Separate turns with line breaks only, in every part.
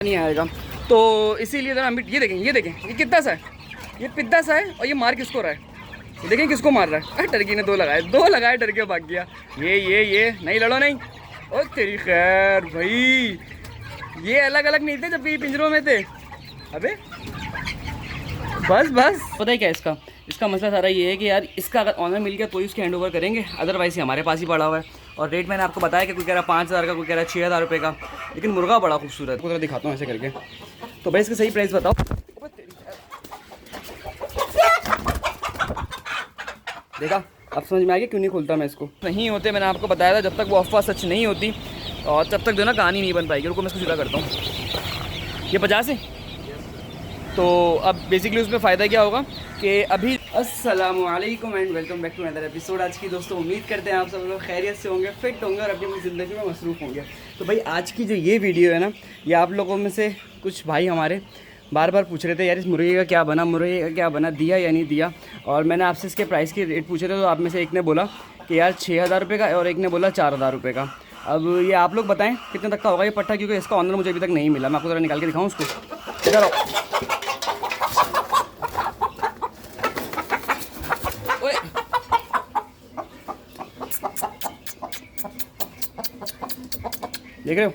नहीं आएगा। तो इसीलिए जरा हम ये देखें ये कितना सा है, ये पिद्दा सा है और ये मार किसको रहा है, ये देखें किसको मार रहा है। अरे टर्की ने दो लगाए डर के भाग गया। ये नहीं लड़ो नहीं। ओ तेरी खैर भाई, ये अलग अलग नहीं थे जब ये पिंजरों में थे। अबे बस पता है क्या इसका मसला सारा ये है कि यार इसका अगर ऑनर मिल गया तो ही उसके हैंड ओवर करेंगे, अदरवाइज ये हमारे पास ही पड़ा हुआ है। और रेट मैंने आपको बताया कि कोई कह रहा 5,000 का, कोई कह रहा 6,000 रुपये का, लेकिन मुर्गा बड़ा खूबसूरत है। दिखाता हूँ ऐसे करके। तो भाई इसका सही प्राइस बताओ। देखा, अब समझ में आ गया क्यों नहीं खोलता मैं इसको। नहीं होते, मैंने आपको बताया था, जब तक वो अफवाह सच नहीं होती और तब तक जो ना कहानी नहीं बन पाएगी। रुको मैं इसको सीधा करता हूँ। ये 50 है। तो अब बेसिकली उसमें फ़ायदा क्या होगा कि अभी अस्सलामु अलैकुम and welcome back to another episode. आज की दोस्तों उम्मीद करते हैं आप सब लोग खैरियत से होंगे, फिट होंगे और अपनी ज़िंदगी में मसरूफ़ होंगे। तो भाई आज की जो ये वीडियो है ना, ये आप लोगों में से कुछ भाई हमारे बार बार पूछ रहे थे यार इस मुर्गे का क्या बना, दिया या नहीं दिया। और मैंने आपसे इसके प्राइस के रेट पूछे थे, तो आप में से एक ने बोला कि यार 6,000 रुपये का और एक ने बोला 4,000 रुपये का। अब ये आप लोग बताएं कितने तक का होगा ये पट्टा, क्योंकि इसका ऑनर मुझे अभी तक नहीं मिला। मैं आपको ज़रा निकाल के दिखाऊँ उसको। इधर आओ। देख रहे हो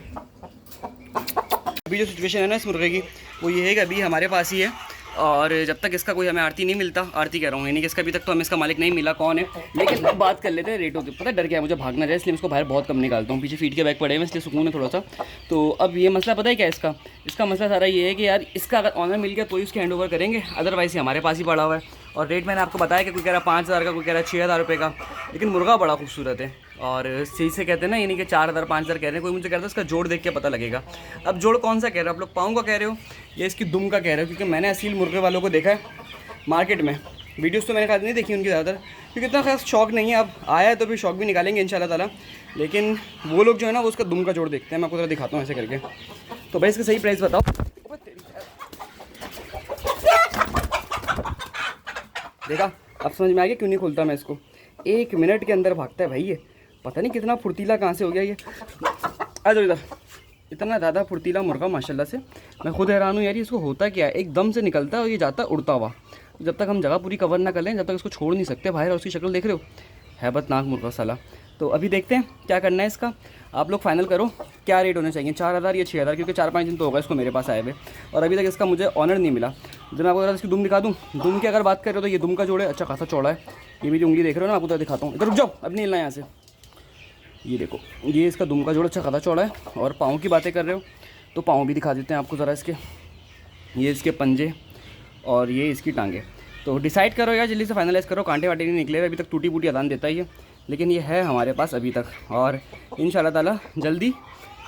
अभी जो सिचुएशन है ना इस मुर्गे की, वो ये है कि अभी हमारे पास ही है और जब तक इसका कोई हमें आरती नहीं मिलता, आरती कह रहा हूँ यानी कि इसका अभी तक तो हमें इसका मालिक नहीं मिला कौन है। लेकिन बात कर लेते हैं रेटों की। पता है डर क्या है मुझे, भागना जाए, इसलिए इसको बाहर बहुत कम निकालता हूँ। पीछे फीट के बैग पड़े हैं इसलिए सुकून है थोड़ा सा। तो अब ये मसला पता है क्या इसका मसला सारा ये है कि यार इसका अगर ऑनर मिल गया तो ही उसके हैंड ओवर करेंगे, अदरवाइज हमारे पास ही पड़ा हुआ है। और रेट मैंने आपको बताया कि कोई कह रहा 5,000 का, कोई कह रहा 6,000 रुपये का, लेकिन मुर्गा बड़ा खूबसूरत है। और सही से कहते हैं ना, यानी कि 4,000 5,000 कह रहे हैं। कोई मुझे कह रहा था इसका जोड़ देख के पता लगेगा। अब जोड़ कौन सा कह रहे हो आप लोग, पाँव का कह रहे हो या इसकी दुम का कह रहे हो? क्योंकि मैंने असील मुर्गे वालों को देखा है मार्केट में, वीडियोस तो मैंने खास नहीं देखी उनकी ज़्यादातर, क्योंकि इतना खास शौक नहीं है। अब आया है तो फिर शौक भी निकालेंगे इंशाल्लाह ताला। लेकिन वो लोग जो है ना वो उसका दुम का जोड़ देखते हैं। मैं आपको ज़रा दिखाता हूँ ऐसे करके। तो भाई इसका सही प्राइस बताओ। देखा, अब समझ में आ गया क्यों नहीं खोलता मैं इसको। 1 मिनट के अंदर भागता है भाई ये, पता नहीं कितना फुर्तीला कहाँ से हो गया ये। आ जाओ इधर। इतना ज़्यादा फुर्तीला मुर्गा माशाल्लाह से, मैं खुद हैरान हूँ यार इसको होता क्या है। एकदम से निकलता है और ये जाता है उड़ता हुआ। जब तक हम जगह पूरी कवर ना कर लें जब तक इसको छोड़ नहीं सकते बाहर। और उसकी शक्ल देख रहे हो, हैबतनाक मुर्गा साला। तो अभी देखते हैं क्या करना है इसका। आप लोग फाइनल करो क्या रेट होने चाहिए, 4,000 या 6,000, क्योंकि 4-5 दिन तो होगा इसको मेरे पास आए हुए और अभी तक इसका मुझे ऑनर नहीं मिला। जब मैं आपको ज़रा इसकी दुम दिखा दूँ, दुम की अगर बात कर रहे हो तो ये दुम का जोड़ है, अच्छा खासा चौड़ा है। ये मेरी उंगली देख रहे हो ना, आपको तो दिखाता हूँ। इधर रुक जाओ, अब नहीं हिलना यहाँ से। ये देखो, ये इसका दुम का जोड़ अच्छा खासा चौड़ा है। और पाँव की बातें कर रहे हो तो पाँव भी दिखा देते हैं आपको ज़रा इसके। ये इसके पंजे और ये इसकी टांगे। तो डिसाइड करो यार, जल्दी से फाइनलाइज़ करो। कांटे वाटे नहीं निकले हुए अभी तक, टूटी फूटी अदान देता ही है, लेकिन ये है हमारे पास अभी तक। और इंशाल्लाह ताला जल्दी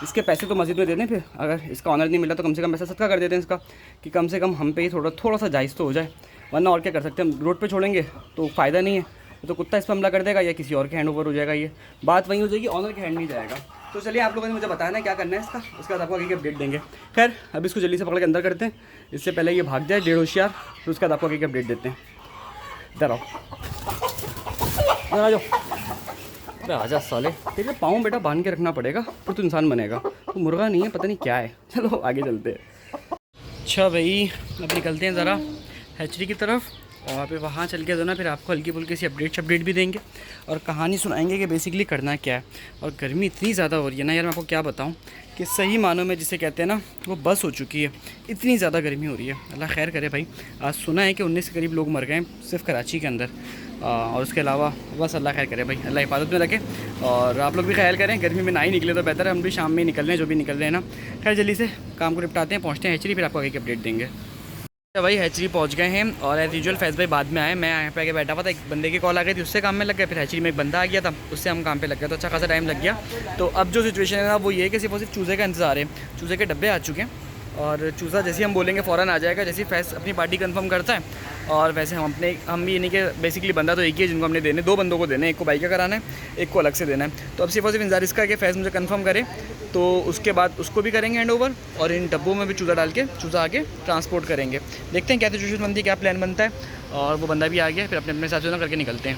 इसके पैसे तो मस्जिद में दे दें। फिर अगर इसका ऑनर नहीं मिला तो कम से कम पैसा सदका कर देते हैं इसका, कि कम से कम हम पे ही थोड़ा सा जायज़ तो हो जाए। वरना और क्या कर सकते हैं, हम रोड पे छोड़ेंगे तो फ़ायदा नहीं है। तो कुत्ता इस पर हमला कर देगा या किसी और के हैंड ओवर हो जाएगा। ये बात वहीं हो जाएगी, ऑनर के हैंड नहीं जाएगा। तो चलिए आप लोगों ने मुझे बताया ना क्या करना है इसका, उसके बाद आपको आगे अपडेट देंगे। खैर अब इसको जल्दी से पकड़ के अंदर करते हैं, इससे पहले ये भाग जाए 1.5 होशियार। तो उसके बाद आपको आगे अपडेट देते हैं। इधर आओ, इधर आ जाओ। अरे आजा साले, तेरे पाँव बेटा बांध के रखना पड़ेगा फिर तो इंसान बनेगा। तो मुर्गा नहीं है, पता नहीं क्या है। चलो आगे चलते हैं। अच्छा भाई अब निकलते हैं ज़रा हैचरी की तरफ, और फिर वहाँ चल के जो ना फिर आपको हल्की फुल्की सी अपडेट भी देंगे और कहानी सुनाएंगे कि बेसिकली करना क्या है। और गर्मी इतनी ज़्यादा हो रही है ना यार, मैं आपको क्या बताऊँ कि सही मानों में जिसे कहते हैं ना वो बस हो चुकी है। इतनी ज़्यादा गर्मी हो रही है, अल्लाह खैर करे भाई। आज सुना है कि 19 के करीब लोग मर गए सिर्फ कराची के अंदर। और उसके अलावा बस अल्लाह खैर करे भाई, अल्लाह हिफाजत में रखे। और आप लोग भी ख्याल करें, गर्मी में ना ही निकले तो बेहतर है। हम भी शाम में निकल रहे हैं जो भी निकल रहे हैं ना। खैर जल्दी से काम को निपटाते हैं, पहुँचते हैं हैचरी, फिर आपको आगे की अपडेट देंगे। भाई हैचरी पहुंच गए हैं और एज यूजुअल फैज़ भाई बाद में आए। मैं यहाँ पे आके बैठा हुआ था, एक बंदे की कॉल आ गई थी, उससे काम में लग गया। फिर हैचरी में एक बंदा आ गया था, उससे हम काम पे लग गए, तो अच्छा खासा टाइम लग गया। तो अब जो सिचुएशन है ना वो ये है कि सिर्फ और सिर्फ चूज़े का इंतज़ार है। चूज़े के डब्बे आ चुके हैं और चूज़ा जैसे हम बोलेंगे फ़ौरन आ जाएगा, जैसे फैज़ अपनी पार्टी कंफर्म करता है। और वैसे हम भी यानी कि बेसिकली बंदा तो एक ही है जिनको हमने देने, 2 बंदों को देने, एक को बाइक का कराना है, एक को अलग से देना है। तो अब सिर्फ और सिर्फ इंतजार इसका है कि फैज़ मुझे कंफर्म करे, तो उसके बाद उसको भी करेंगे हैंड ओवर और इन डब्बों में भी चूज़ा डाल के चूज़ा आके ट्रांसपोर्ट करेंगे। देखते हैं क्या सिचुएशन बनती है, क्या प्लान बनता है। और वो बंदा भी आ गया, फिर अपने अपने हिसाब से ना करके निकलते हैं।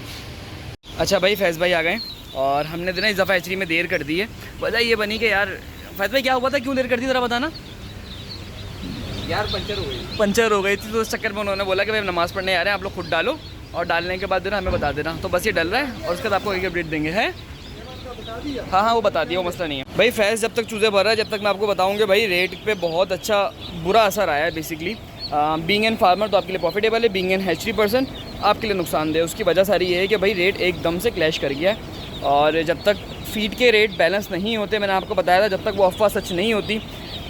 अच्छा भाई फैज़ भाई आ गए और हमने तो ना इस दफ़ा हैचरी में देर कर दी है। वजह ये बनी कि यार फैज़ भाई क्या हुआ था, क्यों देर कर दी ज़रा बताना। यार पंचर हो गई थी, तो उस चक्कर में उन्होंने बोला कि भाई नमाज़ पढ़ने आ रहे हैं, आप लोग खुद डालो और डालने के बाद जो ना हमें बता देना। तो बस ये डल रहा है और उसके बाद आपको एक अपडेट देंगे। है हाँ वो बता दिया, वो मसला नहीं है भाई। फैज़ जब तक चूज़े भर रहा है, जब तक मैं आपको बताऊँगी भाई रेट पे बहुत अच्छा बुरा असर आया है। बेसिकली बीइंग एन फार्मर तो आपके लिए प्रॉफिटेबल है, बीइंग एन हैचरी पर्सन आपके लिए नुकसानदेह। उसकी वजह सारी ये है कि भाई रेट एकदम से क्लैश कर गया है, और जब तक फीड के रेट बैलेंस नहीं होते, मैंने आपको बताया था, जब तक वो अफवाह सच नहीं होती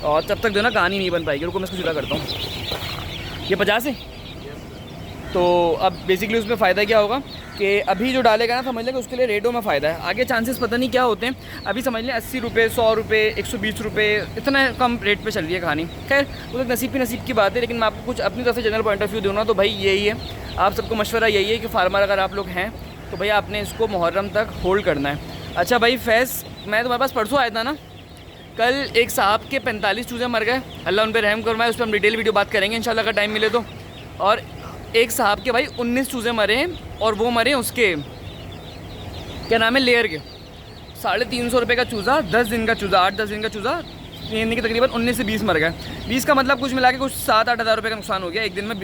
और तब तक जो ना कहानी नहीं बन पाएगी। रुको मैं इसको सीधा करता हूँ। ये 50 है। तो अब बेसिकली उसमें फ़ायदा क्या होगा कि अभी जो डालेगा ना, समझ लें कि उसके लिए रेटों में फ़ायदा है। आगे चांसेस पता नहीं क्या होते हैं। अभी समझ लें 80 रुपये, 100 रुपये, 120 रुपये, इतना कम रेट पे चल रही है कहानी। खैर वो तो नसीब की बात है, लेकिन मैं आपको कुछ अपनी तरफ से जनरल पॉइंट ऑफ व्यू दूँ ना, तो भाई यही है, आप सबको मशवरा यही है कि फार्मर अगर आप लोग हैं तो भाई आपने इसको मुहर्रम तक होल्ड करना है। अच्छा भाई फैज़, मैं तुम्हारे पास परसों आया था ना, कल एक साहब के 45 चूज़े मर गए, अल्लाह उन पर रहम करवाए। उस पर हम डिटेल वीडियो बात करेंगे इंशाल्लाह अगर टाइम मिले तो। और एक साहब के भाई 19 चूज़े मरे हैं, और वो मरे उसके क्या नाम है, लेयर के। 350 रुपये का चूज़ा, 10 दिन का चूज़ा, 8-10 दिन का चूज़ा, यानी कि तकरीबन 19 से 20 मर गए। 20 का मतलब कुछ मिला के कुछ 7-8 हज़ार रुपये का नुकसान हो गया एक दिन में।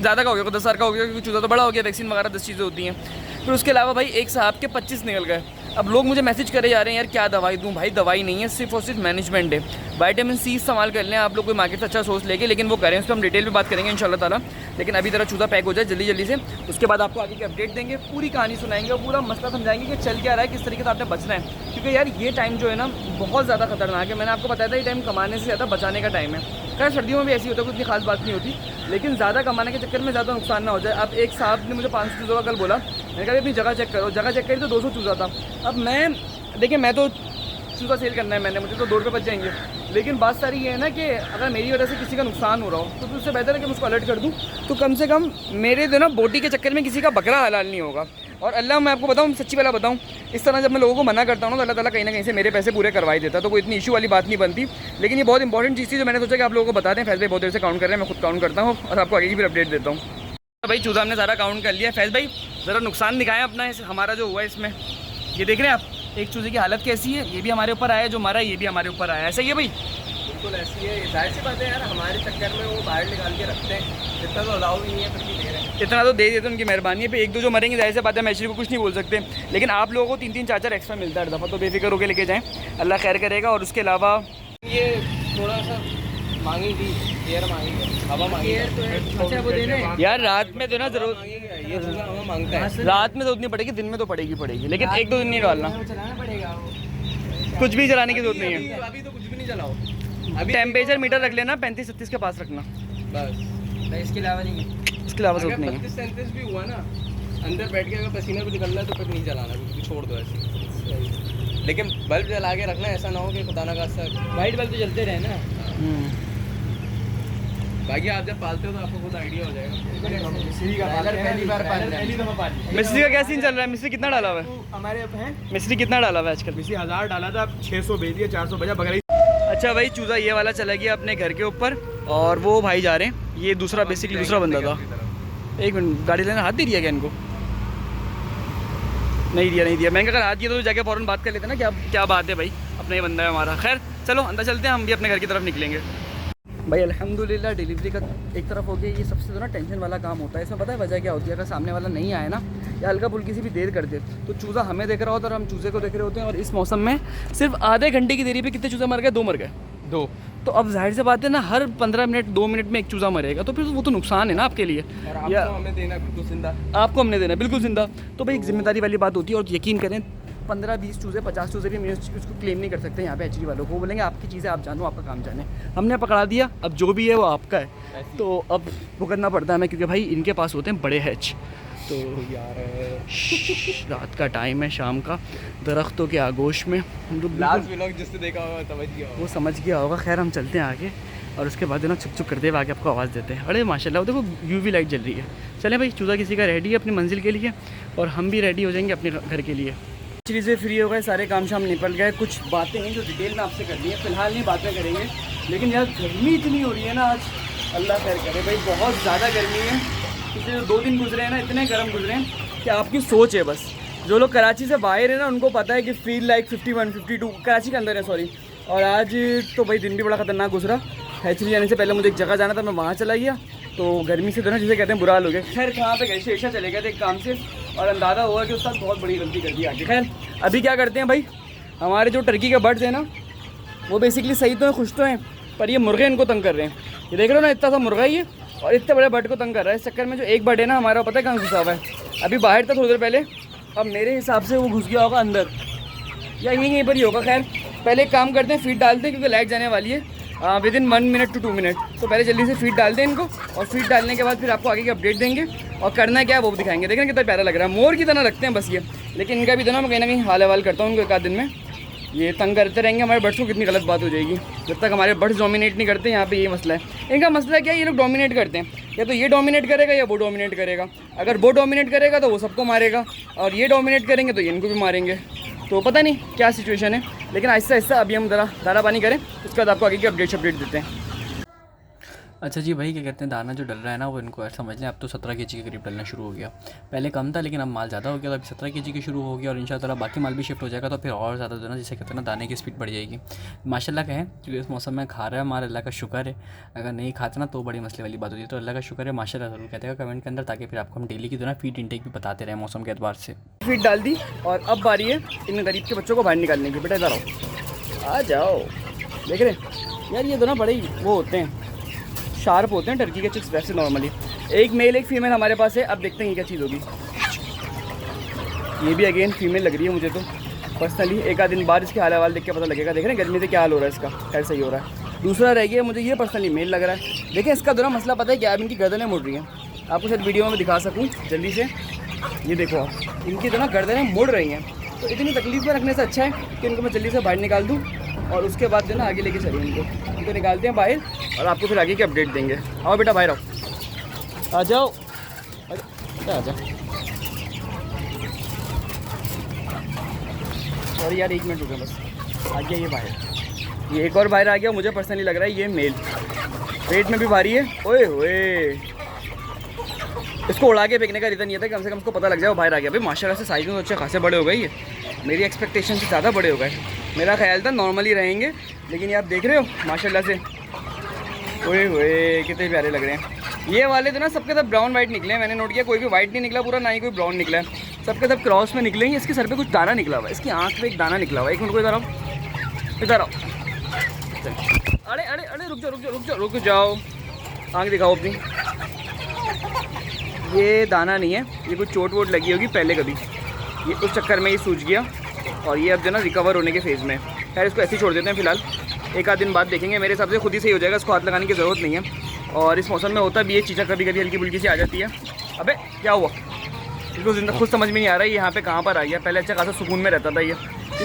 ज़्यादा का हो गया, 10 हज़ार का हो गया, क्योंकि चूज़ा तो बड़ा हो गया, वैक्सीन वगैरह 10 चीज़ें होती हैं। फिर उसके अलावा भाई एक साहब के 25 निकल गए। अब लोग मुझे मैसेज करे जा रहे हैं यार क्या दवाई दूं। भाई दवाई नहीं है, सिर्फ और सिर्फ मैनेजमेंट है। विटामिन सी इस्तेमाल कर लें आप लोग, कोई मार्केट से अच्छा सोर्स लेके, लेकिन वो करें, उस पर हम डिटेल में बात करेंगे इंशाल्लाह ताला। लेकिन अभी तरह चूज़ा पैक हो जाए जल्दी से, उसके बाद आपको आगे की अपडेट देंगे, पूरी कहानी सुनाएंगे और पूरा मसला समझाएंगे कि चल क्या रहा है, किस तरीके से आपने बचना है। क्योंकि यार ये टाइम जो है ना बहुत ज़्यादा खतरनाक है। मैंने आपको बताया था ये टाइम कमाने से ज़्यादा बचाने का टाइम है। खैर सर्दियों में भी ऐसी होता है, कोई इतनी खास बात नहीं होती, लेकिन ज़्यादा कमाने के चक्कर में ज़्यादा नुकसान ना हो जाए। अब एक साहब ने मुझे 500 चूज़ों का कल बोला, मैंने कहा अपनी जगह चेक करो। जगह चेक करी तो 200 चूज़ा था। अब मैं देखिए, मैं तो चूज़ा सेल करना है मैंने, मुझे तो 2 रुपये बच जाएंगे। लेकिन बात सारी ये है ना कि अगर मेरी वजह से किसी का नुकसान हो रहा हो तो उससे बेहतर है कि मैं उसको अलर्ट कर दूँ, तो कम से कम मेरे जो ना बोटी के चक्कर में किसी का बकरा हलाल नहीं होगा। और अल्लाह, मैं आपको बताऊँ, सच्ची वाला बताऊँ, इस तरह जब मैं लोगों को मना करता हूँ तो अल्लाह ताला कहीं ना कहीं से मेरे पैसे पूरे करवाई देता, तो कोई इतनी इशू वाली बात नहीं बनती। लेकिन ये बहुत इंपॉर्टेंट चीज़ थी जो मैंने सोचा कि आप लोगों को बता दें। फैज़ भाई बहुत देर से काउंट कर रहे हैं, मैं खुद काउंट करता हूँ और आपको आगे की फिर अपडेट देता हूँ। भाई चूज़ा हमने सारा काउंट कर लिया। फैज़ भाई ज़रा नुकसान दिखाएं अपना, हमारा जो हुआ है इसमें। ये देख रहे हैं आप, एक चूज़े की हालत कैसी है। ये भी हमारे ऊपर आया, जो मरा ये भी हमारे ऊपर आया। ऐसा ही है भाई,
बिल्कुल ऐसी है। जाहिर सी बात है यार, हमारे चक्कर में वो बाहर निकाल के रखते हैं, इतना तो अलाउ भी नहीं है, फिर भी दे रहे हैं।
इतना तो दे देते, उनकी मेहरबानी है। पे 1-2 जो मरेंगे, जाहिर सी बात है मैचरी को कुछ नहीं बोल सकते, लेकिन आप लोगों को 3-3 4-4 एक्स्ट्रा मिलता है हर दफ़ा, तो बेफिक्र होकर लेके जाएँ, अल्लाह खैर करेगा। और उसके अलावा
ये थोड़ा सा मांगी थी, एयर मांगी है, हवा मांगी है, तो अच्छा वो देने
यार रात में तो ना जरूर,
ये हवा मांगता है।
रात में जरूरत नहीं पड़ेगी, दिन में तो पड़ेगी, लेकिन 1-2 दिन नहीं डालना,
चलाना पड़ेगा,
कुछ भी चलाने की जरूरत नहीं है।
अभी तो कुछ भी नहीं चलाओ, अभी
टेम्परेचर मीटर रख लेना 35-36 के पास रखना,
बस, इसके अलावा नहीं है।
इसके अलावा जरूरत नहीं है।
35-37 भी हुआ ना, अंदर बैठ के अगर पसीना भी निकलना है तो फिर नहीं चलाना, बिल्कुल छोड़ दो ऐसे। लेकिन बल्ब जला के रखना, ऐसा ना हो कि खुदा ना खास्ता वाइट बल्ब तो जलते रहे ना। बाकी आप जब पालते हो तो आपको खुद आइडिया हो जाएगा। पहली बार पाली।
मिस्त्री का क्या सीन चल रहा है? मिस्त्री कितना डाला हुआ है?
हमारे हैं
मिस्त्री कितना डाला हुआ है आजकल?
मिस्त्री 1000 डाला था, 600 भेज दिया, 400 बजा बगैर।
अच्छा भाई चूज़ा ये वाला चला गया अपने घर के ऊपर, और वो भाई जा रहे हैं। ये दूसरा बेसिकली दूसरा बंदा था। एक मिनट, गाड़ी लेना हाथ दे दिया क्या इनको? नहीं दिया। मैंने अगर हाथ दिया तो जाके फ़ौरन बात कर लेते ना, क्या बात है भाई, अपना ही बंदा है हमारा। खैर चलो अंदर चलते हैं, हम भी अपने घर की तरफ निकलेंगे। भाई अल्हम्दुलिल्लाह डिलीवरी का एक तरफ हो गया। ये सबसे ज़्यादा टेंशन वाला काम होता है। इसमें पता है वजह क्या होती है? अगर सामने वाला नहीं आए ना, या हल्का फुल्की सी भी देर कर दे, तो चूज़ा हमें देख रहा होता है और हम चूज़े को देख रहे होते हैं। और इस मौसम में सिर्फ आधे घंटे की देरी पे कितने चूज़े मर गए? 2 मर गए। 2 तो अब जाहिर से बात है ना, हर 15 मिनट 2 मिनट में एक चूज़ा मरेगा, तो फिर वो तो नुकसान है ना आपके लिए।
या हमें देना बिल्कुल जिंदा,
आपको हमने देना बिल्कुल जिंदा। तो भाई एक जिम्मेदारी वाली बात होती है। और यकीन करें 15-20 चूज़े 50 चूज़े भी उसको क्लेम नहीं कर सकते यहाँ पे एचडी वालों को। बोलेंगे आपकी चीज़ें आप जानो, आपका काम जाने। हमने पकड़ा दिया, अब जो भी है वो आपका है, तो अब भुगतना पड़ता है हमें, क्योंकि भाई इनके पास होते हैं बड़े हैच। तो
यार
रात का टाइम है, शाम का, दरख्तों के आगोश में हम लोग,
लास्ट व्लॉग जिसने देखा होगा समझ गया होगा,
वो समझ गया होगा। खैर हम चलते हैं आगे, और उसके बाद ना छुक करते हुए आगे आपको आवाज़ देते हैं। अरे माशाल्लाह वो देखो यूवी लाइट जल रही है। चलें भाई, चूज़ा किसी का रेडी है अपनी मंजिल के लिए, और हम भी रेडी हो जाएंगे अपने घर के लिए। चीज़ें फ्री हो गए, सारे काम शाम निपट गए। कुछ बातें हैं जो डिटेल में आपसे करनी है, फ़िलहाल नहीं बातें करेंगे। लेकिन यार गर्मी इतनी हो रही है ना आज, अल्लाह खैर करे भाई, बहुत ज़्यादा गर्मी है। पिछले 2 दिन गुजरे हैं ना, इतने गर्म गुजरे हैं कि आपकी सोच है बस। जो लोग कराची से बाहर है ना, उनको पता है कि फील लाइक 51, 52 कराची के अंदर है, सॉरी। और आज तो भाई दिन भी बड़ा ख़तरनाक गुजरा। हैचरी जाने से पहले मुझे एक जगह जाना था, मैं वहाँ चला गया, तो गर्मी से दोनों जिसे कहते हैं बुरा हाल हो गया। खैर कहाँ पे गए, शेषा चले गए थे एक काम से, और अंदाज़ा हुआ कि उसका बहुत बड़ी गलती कर दी आगे। खैर अभी क्या करते हैं भाई, हमारे जो टर्की के बर्ड्स हैं ना, वो बेसिकली सही तो हैं, खुश तो हैं, पर ये मुर्गे इनको तंग कर रहे हैं। ये देख रहे हो ना, इतना सा मुर्गा ही है और इतने बड़े बर्ड को तंग कर रहा है। इस चक्कर में जो एक बर्ड है ना हमारा, पता है कहाँ घुसा हुआ है, अभी बाहर था थोड़ी देर पहले, अब मेरे हिसाब से वो घुस गया होगा अंदर या यहीं पर ही होगा। खैर पहले एक काम करते हैं, फीड डालते हैं क्योंकि लाइट जाने वाली है विदिन 1 मिनट to 2 मिनट। तो पहले जल्दी से फीड डाल दें इनको, और फीड डालने के बाद फिर आपको आगे की अपडेट देंगे और करना क्या है वो भी दिखाएंगे। देखें कितना प्यारा लग रहा है, मोर की तरह लगते हैं बस ये, लेकिन इनका भी देना मैं कहीं ना कहीं हाल हवाल करता हूँ उनको एक आध दिन में। ये तंग करते रहेंगे हमारे बर्ड्स को, कितनी गलत बात हो जाएगी जब तक हमारे बर्ड्स डोमिनेट नहीं करते। यहाँ पे ये मसला है, इनका मसला क्या है, ये लोग डोमिनेट करते हैं, या तो ये डोमिनेट करेगा या वो डोमिनेट करेगा। अगर वो डोमिनेट करेगा तो वो सबको मारेगा, और ये डोमिनेट करेंगे तो ये इनको भी मारेंगे। तो पता नहीं क्या सिचुएशन है, लेकिन आहिस्ता आहिस्ता अभी हम ज़रा दाना पानी करें, उसके बाद आपको आगे की अपडेट देते हैं। अच्छा जी भाई, क्या कहते हैं, दाना जो डल रहा है ना वो इनको समझ लें अब तो 17 kg के करीब डलना शुरू हो गया। पहले कम था लेकिन अब माल ज़्यादा हो गया, तो अभी 17 kg के शुरू हो गया, और इंशाल्लाह बाकी माल भी शिफ्ट हो जाएगा तो फिर और ज़्यादा जो ना, जिसे कहते हैं ना, दाने की स्पीड बढ़ जाएगी। माशाल्लाह कहें क्योंकि इस मौसम में खा रहा है, हमारा अल्लाह का शुक्र है। अगर नहीं खाते ना तो बड़ी मसले वाली बात होती है, तो अल्लाह का शुक्र है, माशाल्लाह ज़रूर कहते हैं कमेंट के अंदर, ताकि फिर आपको हम डेली की जो ना फीड इंटेक भी बताते रहें मौसम के एतबार से। फीड डाल दी और अब बारी है इन गरीब के बच्चों को बाहर निकालने की। बेटा इधर आओ, आ जाओ। देख रहे यार, ये दोनों बड़े ही वो होते हैं, शार्प होते हैं टर्की के चिक्स वैसे नॉर्मली। एक मेल एक फीमेल हमारे पास है, अब देखते हैं ये क्या चीज़ होगी। ये भी अगेन फीमेल लग रही है मुझे तो पर्सनली, एक आध दिन बाद इसके हाल हवाल देख के पता लगेगा। देख रहे हैं गर्मी से क्या हाल हो रहा है इसका, खैर सही हो रहा है। दूसरा रह गया, मुझे ये पर्सनली मेल लग रहा है। देखिए इसका दोनों मसला पता है क्या, अब इनकी गर्दनें मुड़ रही हैं, आपको शायद वीडियो में दिखा सकूँ जल्दी से। ये देखो आप, इनकी दोनों गर्दनें मुड़ रही हैं, तो इतनी तकलीफ में रखने से अच्छा है कि इनको मैं जल्दी से बाहर निकाल दूँ, और उसके बाद जो ना आगे लेके चलिए इनको निकालते हैं बाहर, और आपको फिर आगे की अपडेट देंगे। आओ बेटा बाहर आओ, आ जाओ, आ जाओ। सॉरी यार, 1 मिनट रुके बस, आ गया ये बाहर। ये एक और बाहर आ गया, मुझे पर्सनली लग रहा है ये मेल, पेट में भी भारी है। ओए होए, इसको उड़ा के फेंकने का रीज़न ये था कि कम से कम उसको पता लग जाए वो बाहर आ गया। भाई माशाल्लाह से साइज़ में तो अच्छे खासे बड़े हो गए, ये मेरी एक्सपेक्टेशन से ज़्यादा बड़े हो गए। मेरा ख्याल था नॉर्मली रहेंगे, लेकिन ये आप देख रहे हो माशाल्लाह से, ओए होए कितने प्यारे लग रहे हैं। ये वाले तो ना सबके सब ब्राउन वाइट निकले हैं, मैंने नोट किया, कोई भी वाइट नहीं निकला पूरा, ना ही कोई ब्राउन निकला है, सबके सब क्रॉस में निकले हैं। इसके सर पे कुछ दाना निकला हुआ है, इसकी आँख पे एक दाना निकला हुआ है। एक मिनट को इधर आओ, इधर आओ। अरे अरे अरे रुक जाओ रुक जाओ रुक जाओ रुक जाओ, आँख दिखाओ अपनी। ये दाना नहीं है, ये कुछ चोट वोट लगी होगी पहले कभी, ये उस चक्कर में ये सूज गया, और ये अब जो ना रिकवर होने के फेज़ में। खैर इसको ऐसे ही छोड़ देते हैं फिलहाल, एक आध दिन बाद देखेंगे, मेरे हिसाब से खुद ही सही हो जाएगा, इसको हाथ लगाने की ज़रूरत नहीं है। और इस मौसम में होता भी ये चीज़ें कभी कभी हल्की फुल्की सी आ जाती है। अबे क्या हुआ, इसको जिंदा खुद समझ में नहीं आ रहा है ये यहाँ पे कहाँ पर आ गया। पहले अच्छा खासा सुकून में रहता था ये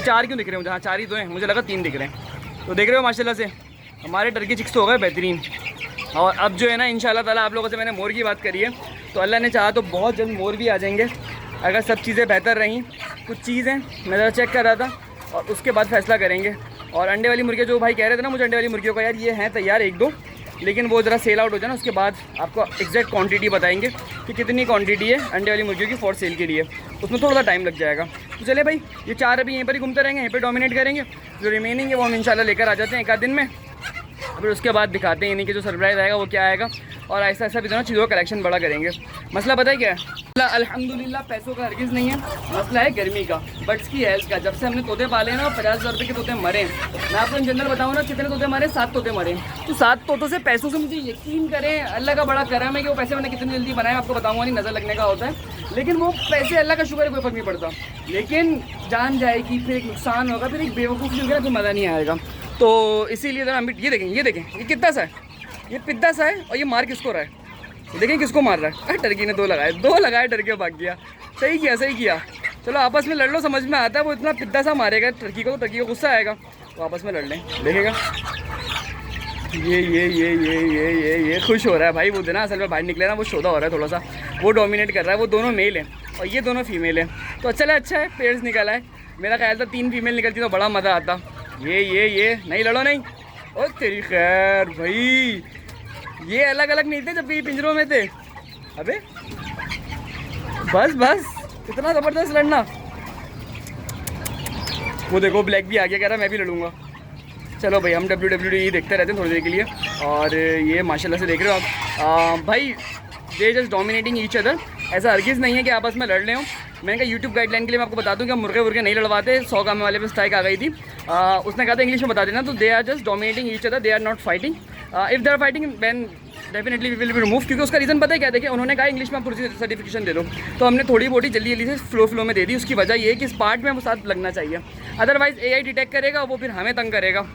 4 क्यों दिख रहे हैं मुझे? हाँ 4 ही तो हैं, मुझे लगा 3 दिख रहे हैं। तो देख रहे हो माशाल्लाह से हमारे टर्की चिक्स तो हो गए बेहतरीन। और अब जो है ना इंशाल्लाह ताला, आप लोगों से मैंने मोर की बात करी है, तो अल्लाह ने चाहा तो बहुत जल्द मोर भी आ जाएंगे, अगर सब चीज़ें बेहतर रहीं। कुछ चीज़ें मैं ज़रा चेक कर रहा था, और उसके बाद फैसला करेंगे। और अंडे वाली मुर्गियाँ जो भाई कह रहे थे ना मुझे, अंडे वाली मुर्गियों का यार ये हैं तैयार 1-2, लेकिन वो ज़रा सेल आउट हो जाए ना, उसके बाद आपको एग्जैक्ट क्वांटिटी बताएंगे कि कितनी क्वांटिटी है अंडे वाली मुर्गियों की फॉर सेल के लिए, उसमें थोड़ा सा टाइम लग जाएगा। तो चले भाई, ये 4 अभी यहीं पर ही घूमते रहेंगे, यहीं पर डोमिनेट करेंगे, जो रिमेनिंग है वो हम इंशाल्लाह लेकर आ जाते हैं 1 आध दिन में। फिर उसके बाद दिखाते हैं इन्हीं के जो सरप्राइज़ आएगा वो क्या आएगा, और ऐसा ऐसा भी दोनों चीज़ों का कलेक्शन बड़ा करेंगे। मसला पता है क्या है, अल्हम्दुलिल्लाह पैसों का हरगिज़ नहीं है, मसला है गर्मी का, बर्ड्स की हेल्थ का। जब से हमने तोते पाले ना 50,000 रुपये के तोते मरे। मैं आपको इन जनरल बताऊँ ना कितने तोते मरे, 7 तोते मरे। तो 7 तोतों से पैसों से मुझे यकीन करें अल्लाह का बड़ा करम है कि वो पैसे मैंने कितनी जल्दी बनाए, आपको बताऊँगा नहीं, नज़र लगने का होता है। लेकिन वो पैसे अल्लाह का शुक्र है कोई फर्क नहीं पड़ता, लेकिन जान जाएगी, फिर एक नुकसान होगा, फिर एक बेवकूफ़ी होगी ना, फिर मज़ा नहीं आएगा। तो इसीलिए ज़रा ये देखें, ये देखें, ये कितना सा है, ये पिद्दा सा है, और ये मार किसको रहा है, देखें किसको मार रहा है। अरे टर्की ने 2 लगाए, डर के भाग गया। सही किया। चलो आपस में लड़ लो, समझ में आता है। वो इतना पिद्दा सा मारेगा टर्की को, तो टर्की को गुस्सा आएगा, तो आपस में लड़ लें, देखेगा। ये खुश हो रहा है भाई। वो ना असल में बाहर निकले ना, वो शोधा हो रहा है थोड़ा सा, वो डोमिनेट कर रहा है। वो दोनों मेल हैं और ये दोनों फीमेल हैं। तो चला अच्छा है, पेयर्स निकला है। मेरा ख्याल था 3 फीमेल निकलती तो बड़ा मज़ा आता। ये नहीं लड़ो नहीं, ओ तेरी खैर भाई, ये अलग अलग नहीं थे जब भी पिंजरों में थे। अबे बस इतना ज़बरदस्त लड़ना। वो देखो ब्लैक भी आ गया, कह रहा मैं भी लड़ूंगा। चलो भाई हम WWE देखते रहते हैं थोड़ी देर के लिए। और ये माशाल्लाह से देख रहे हो आप भाई, they just dominating each other. ऐसा हरगिज़ नहीं है कि आपस में लड़ रहे हो। मैंने कहा यूट्यूब गाइडलाइन के लिए मैं आपको बता दूं कि हम मुर्गे वुर्गे नहीं लड़वाते। 100 काम वाले पे स्ट्राइक आ गई थी। उसने कहा था इंग्लिश में बता देना, तो they are just dominating each other, they are not fighting. If they are fighting then definitely we will be remove. क्योंकि उसका रीज़न पता है क्या, देखिए उन्होंने कहा इंग्लिश में आप पूरी सर्टिफिकेशन दे दो, तो हमने थोड़ी बहुत जल्दी जल्दी से फ्लो में दे दी। उसकी वजह ये है कि इस पार्ट में वो साथ लगना चाहिए, अदरवाइज़ AI डिटेक्ट करेगा, वो फिर हमें तंग करेगा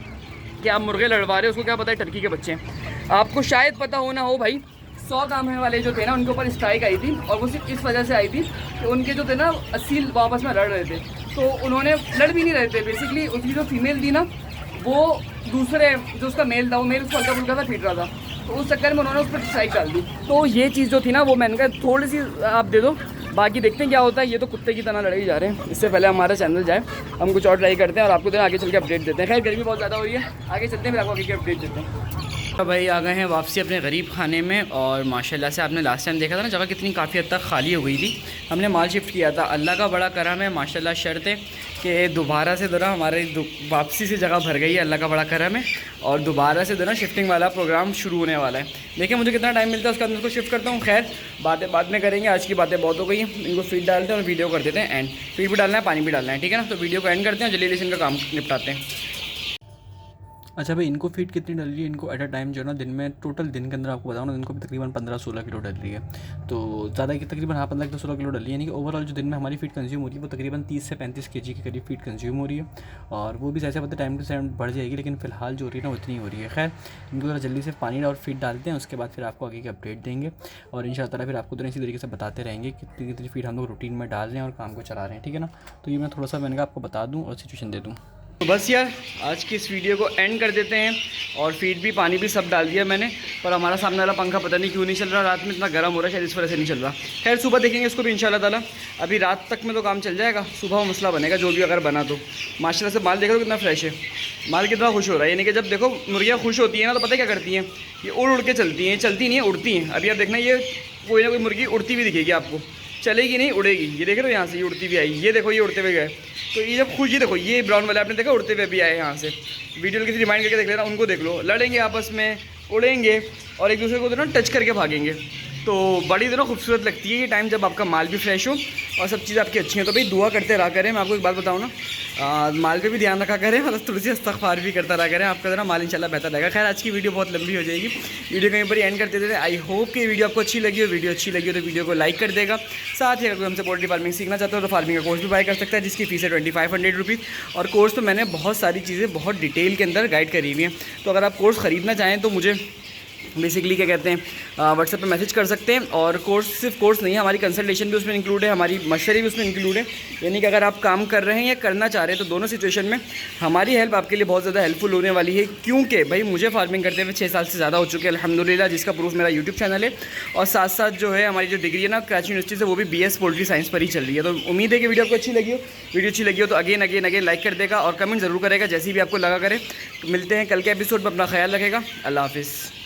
कि आप मुर्गे लड़वा रहे हो। उसको क्या पता है टर्की के बच्चे हैं। आपको शायद पता हो ना हो भाई, 100 काम वाले जो थे ना उनके ऊपर स्ट्राइक आई थी, और वो सिर्फ इस वजह से आई थी कि उनके जो थे ना असील वापस में लड़ रहे थे, तो उन्होंने लड़ भी नहीं रहे थे। बेसिकली उसकी जो फीमेल थी ना, वो दूसरे जो उसका मेल था, वो मेल उसको हल्का फुल्का सा पीट रहा था, तो उस चक्कर में उन्होंने उस पर स्ट्राइक डाल दी। तो ये चीज़ जो थी ना, वो मैंने कहा थोड़ी सी आप दे दो, बाकी देखते हैं क्या होता है। ये तो कुत्ते की तरह लड़े ही जा रहे हैं। इससे पहले हमारा चैनल जाए, हम कुछ और ट्राई करते हैं और आपको तो आगे चल के अपडेट देते हैं। खैर गर्मी बहुत ज़्यादा हो रही है, आगे चलते हैं फिर आपको आगे के अपडेट देते हैं। तो भाई आ गए हैं वापसी अपने गरीब खाने में। और माशाल्लाह से आपने लास्ट टाइम देखा था ना, जगह कितनी काफ़ी हद तक खाली हो गई थी। हमने माल शिफ्ट किया था, अल्लाह का बड़ा करम है माशाल्लाह। शर्त है कि दोबारा से दोना हमारे वापसी से जगह भर गई है, अल्लाह का बड़ा करम है। और दोबारा से दोना शिफ्टिंग वाला प्रोग्राम शुरू होने वाला है। देखिए मुझे कितना टाइम मिलता है उसके अंदर उसको शिफ्ट करता हूँ। खैर बातें बाद में करेंगे, आज की बातें बहुत हो गई हैं। इनको फीड डालते हैं और वीडियो कर देते हैं एंड। फीड भी डालना है, पानी भी डालना है, ठीक है ना। तो वीडियो को एंड करते हैं, जल्दी जल्दी इनका काम निपटाते हैं। अच्छा भाई, इनको फीड कितनी डल रही है? इनको एट अ टाइम जो है ना, दिन में टोटल दिन के अंदर आपको बताऊँ ना, इनको भी तकरीबन 15-16 किलो डल रही है। तो ज़्यादा की तकरीबन 15-16 किलो डल रही है। यानी कि ओवरऑल जो दिन में हमारी फीड कंज्यूम हो रही है वो तकरीबन 30 से 35 kg के करीब फीड कंज्यूम हो रही है। और वो भी जैसे पता टाइम टू टाइम बढ़ जाएगी, लेकिन फिलहाल जो हो रही है ना उतनी हो रही है। खैर इनको ज़रा जल्दी से पानी और फीड डालते हैं, उसके बाद फिर आपको आगे की अपडेट देंगे। और इंशाअल्लाह फिर आपको तो इसी तरीके से बताते रहेंगे कितनी कितनी फीड हम लोग रूटीन में डाल रहे हैं और काम को चला रहे हैं, ठीक है ना। तो ये मैं थोड़ा सा मैंने कहा आपको बता दूँ और सिचुएशन दे दूँ। तो बस यार आज की इस वीडियो को एंड कर देते हैं। और फीड भी पानी भी सब डाल दिया मैंने, पर हमारा सामने वाला पंखा पता नहीं क्यों नहीं चल रहा, रात में इतना गर्म हो रहा है, शायद इस वजह से नहीं चल रहा। खैर सुबह देखेंगे इसको भी इंशाल्लाह ताला। अभी रात तक में तो काम चल जाएगा, सुबह वो मसला बनेगा जो भी अगर बना तो। माशाल्लाह से माल देखो कितना फ्रेश है, माल कितना खुश हो रहा है। यानी कि जब देखो मुर्गियाँ खुश होती हैं ना, तो पता क्या करती हैं, ये उड़ के चलती हैं, चलती नहीं है उड़ती हैं। अभी आप देखना ये कोई ना कोई मुर्गी उड़ती हुई दिखेगी आपको, चलेगी नहीं उड़ेगी। ये देख रहे हो यहाँ से ये उड़ती हुई आई, ये देखो ये उड़ते हुए गए। तो ये जब खुश, ये देखो ये ब्राउन वाले आपने देखा उड़ते हुए भी आए यहाँ से। वीडियो में किसी रिमाइंड करके देख लेना, उनको देख लो, लड़ेंगे आपस में, उड़ेंगे और एक दूसरे को दोनों टच करके भागेंगे। तो बड़ी दोनों खूबसूरत लगती है ये टाइम जब आपका माल भी फ्रेश हो और सब चीज़ आपकी अच्छी हैं। तो भाई दुआ करते रहा करें। मैं आपको एक बात बताऊँ ना, माल पे भी ध्यान रखा करें और थोड़ी सी इस्तग़फ़ार भी करता रहा करें, आपका ज़रा माल इंशाल्लाह बेहतर रहेगा। खैर आज की वीडियो बहुत लंबी हो जाएगी, वीडियो कहीं पर ही एंड करते थे। आई होप कि वीडियो आपको अच्छी लगी हो। वीडियो अच्छी लगी हो तो वीडियो को लाइक कर देगा। साथ ही अगर हमसे पोल्ट्री फार्मिंग सीखना चाहते हो तो फार्मिंग का कोर्स भी बाय कर सकता है, जिसकी फीस है 2500 रुपीज़। और कोर्स में मैंने बहुत सारी चीज़ें बहुत डिटेल के अंदर गाइड करी हुई हैं। तो अगर आप कोर्स ख़रीदना चाहें तो मुझे बेसिकली क्या कहते हैं, व्हाट्सएप पे मैसेज कर सकते हैं। और कोर्स सिर्फ कोर्स नहीं है, हमारी कंसल्टेशन भी उसमें इंक्लूड है, हमारी मशवरे भी उसमें इंक्लूड है। यानी कि अगर आप काम कर रहे हैं या करना चाह रहे हैं तो दोनों सिचुएशन में हमारी हेल्प आपके लिए बहुत ज़्यादा हेल्पफुल होने वाली है। क्योंकि भाई मुझे फार्मिंग करते हुए 6 साल से ज़्यादा हो चुके हैं अल्हम्दुलिल्लाह, जिसका प्रूफ मेरा यूट्यूब चैनल है। और साथ साथ जो है हमारी जो डिग्री है ना कराची यूनिवर्सिटी से, वो भी BS पोल्ट्री साइंस पर ही चल रही है। तो उम्मीद है कि वीडियो आपको अच्छी लगी हो। वीडियो अच्छी लगी हो तो अगेन लाइक कर देगा और कमेंट ज़रूर करेगा, जैसी भी आपको लगा करे। मिलते हैं कल के एपिसोड में, अपना ख्याल रखेगा। अल्लाह हाफिज़।